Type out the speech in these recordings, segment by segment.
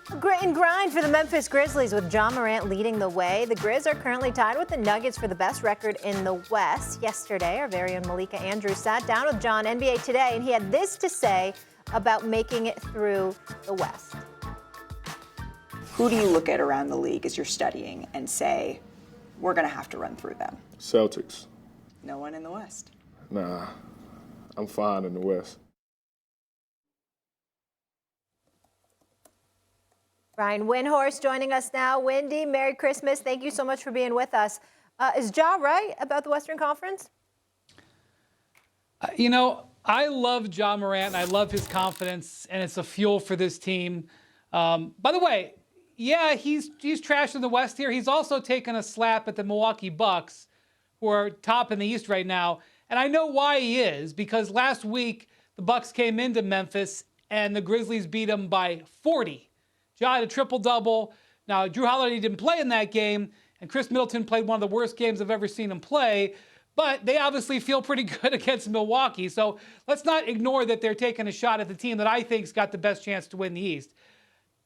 Grit and grind for the Memphis Grizzlies with Ja Morant leading the way. The Grizz are currently tied with the Nuggets for the best record in the West. Yesterday, our very own Malika Andrews sat down with Ja on NBA Today, and he had this to say about making it through the West. Who do you look at around the league as you're studying and say, we're going to have to run through them? Celtics. No one in the West. Nah, I'm fine in the West. Brian Windhorst joining us now. Wendy, Merry Christmas. Thank you so much for being with us. Is Ja right about the Western Conference? I love Ja Morant, and I love his confidence, and it's a fuel for this team. By the way, yeah, he's trashed in the West here. He's also taken a slap at the Milwaukee Bucks, who are top in the East right now. And I know why he is, because last week the Bucks came into Memphis, and the Grizzlies beat them by 40. Ja had a triple-double. Now, Drew Holiday didn't play in that game, and Chris Middleton played one of the worst games I've ever seen him play. But they obviously feel pretty good against Milwaukee. So let's not ignore that they're taking a shot at the team that I think's got the best chance to win the East.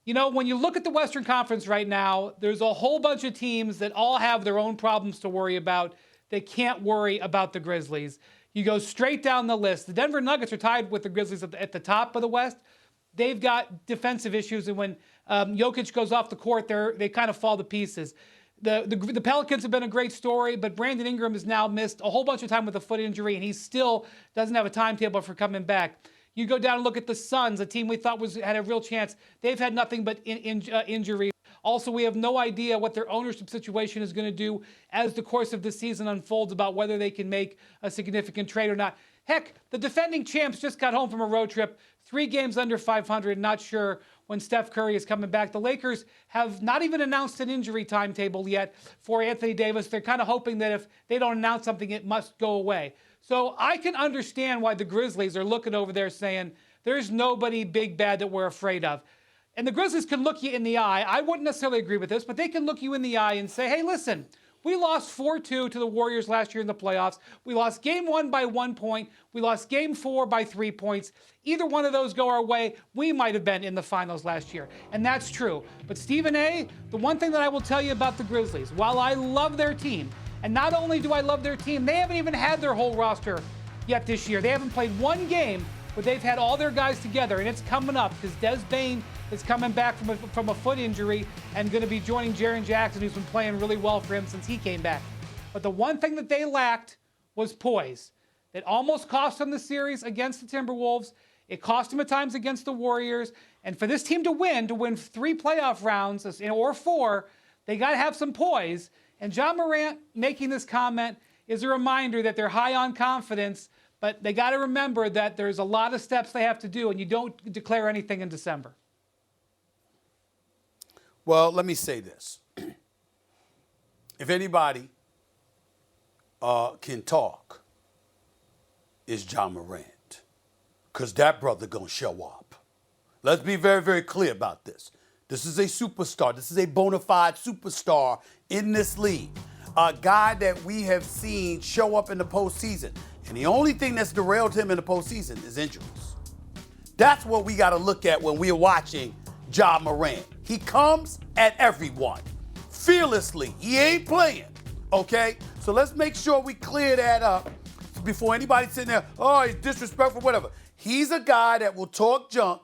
When you look at the Western Conference right now, there's a whole bunch of teams that all have their own problems to worry about. They can't worry about the Grizzlies. You go straight down the list. The Denver Nuggets are tied with the Grizzlies at the top of the West. They've got defensive issues, and when Jokic goes off the court, they kind of fall to pieces. The Pelicans have been a great story, but Brandon Ingram has now missed a whole bunch of time with a foot injury, and he still doesn't have a timetable for coming back. You go down and look at the Suns, a team we thought had a real chance. They've had nothing but injuries. Also, we have no idea what their ownership situation is going to do as the course of the season unfolds about whether they can make a significant trade or not. Heck, the defending champs just got home from a road trip, 3 games under 500, not sure when Steph Curry is coming back. The Lakers have not even announced an injury timetable yet for Anthony Davis. They're kind of hoping that if they don't announce something, it must go away. So I can understand why the Grizzlies are looking over there saying, there's nobody big bad that we're afraid of. And the Grizzlies can look you in the eye. I wouldn't necessarily agree with this, but they can look you in the eye and say, hey, listen, we lost 4-2 to the Warriors last year in the playoffs. We lost game 1 by 1 point. We lost game 4 by 3 points. Either one of those go our way, we might have been in the finals last year. And that's true. But Stephen A., the one thing that I will tell you about the Grizzlies, while I love their team, and not only do I love their team, they haven't even had their whole roster yet this year. They haven't played one game where they've had all their guys together, and it's coming up because Des Bane is coming back from a foot injury and going to be joining Jaren Jackson, who's been playing really well for him since he came back. But the one thing that they lacked was poise. It almost cost them the series against the Timberwolves. It cost them at times against the Warriors. And for this team to win 3 playoff rounds or 4, they got to have some poise. And Ja Morant making this comment is a reminder that they're high on confidence, but they got to remember that there's a lot of steps they have to do, and you don't declare anything in December. Well, let me say this. If anybody can talk, it's Ja Morant, because that brother going to show up. Let's be very, very clear about this. This is a superstar. This is a bona fide superstar in this league. A guy that we have seen show up in the postseason. And the only thing that's derailed him in the postseason is injuries. That's what we got to look at when we are watching Ja Morant. He comes at everyone fearlessly. He ain't playing, okay? So let's make sure we clear that up before anybody's sitting there, oh, he's disrespectful, whatever. He's a guy that will talk junk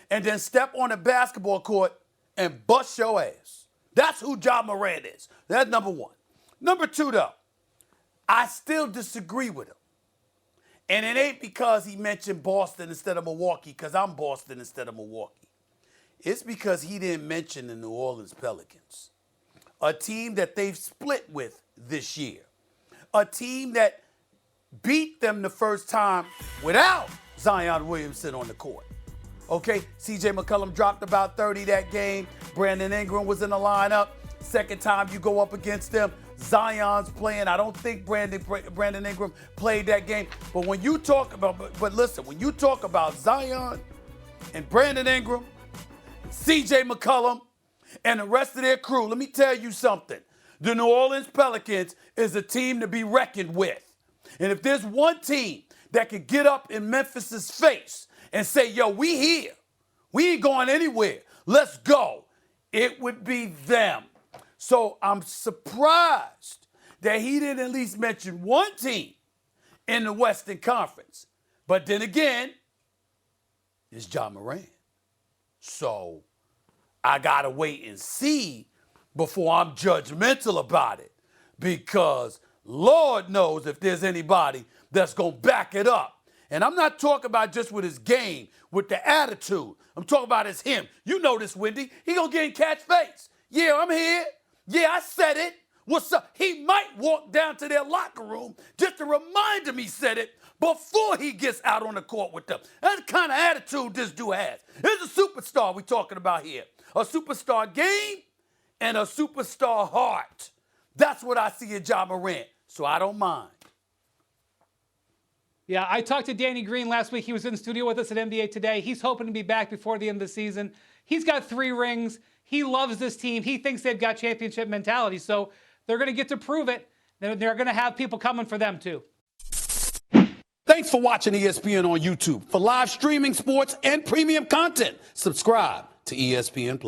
and then step on a basketball court and bust your ass. That's who Ja Morant is. That's number one. Number two, though, I still disagree with him. And it ain't because he mentioned Boston instead of Milwaukee, because I'm Boston instead of Milwaukee. It's because he didn't mention the New Orleans Pelicans, a team that they've split with this year, a team that beat them the first time without Zion Williamson on the court. Okay, C.J. McCollum dropped about 30 that game. Brandon Ingram was in the lineup. Second time you go up against them, Zion's playing. I don't think Brandon Ingram played that game. But when you talk about, but listen, when you talk about Zion and Brandon Ingram, C.J. McCollum, and the rest of their crew, let me tell you something. The New Orleans Pelicans is a team to be reckoned with. And if there's one team that could get up in Memphis's face and say, yo, we here. We ain't going anywhere. let's go, it would be them. So I'm surprised that he didn't at least mention one team in the Western Conference. But then again, it's Ja Morant. So I got to wait and see before I'm judgmental about it, because Lord knows if there's anybody that's going to back it up. And I'm not talking about just with his game, with the attitude. I'm talking about as him. You know this, Wendy. He going to get in catch face. Yeah, I'm here. Yeah, I said it. What's up? He might walk down to their locker room just to remind them he said it before he gets out on the court with them. That's the kind of attitude this dude has. This is a superstar we're talking about here. A superstar game and a superstar heart. That's what I see in Ja Morant. So I don't mind. Yeah, I talked to Danny Green last week. He was in the studio with us at NBA Today. He's hoping to be back before the end of the season. He's got 3 rings. He loves this team. He thinks they've got championship mentality. So they're going to get to prove it. They're going to have people coming for them, too. Thanks for watching ESPN on YouTube. For live streaming, sports, and premium content, subscribe to ESPN+.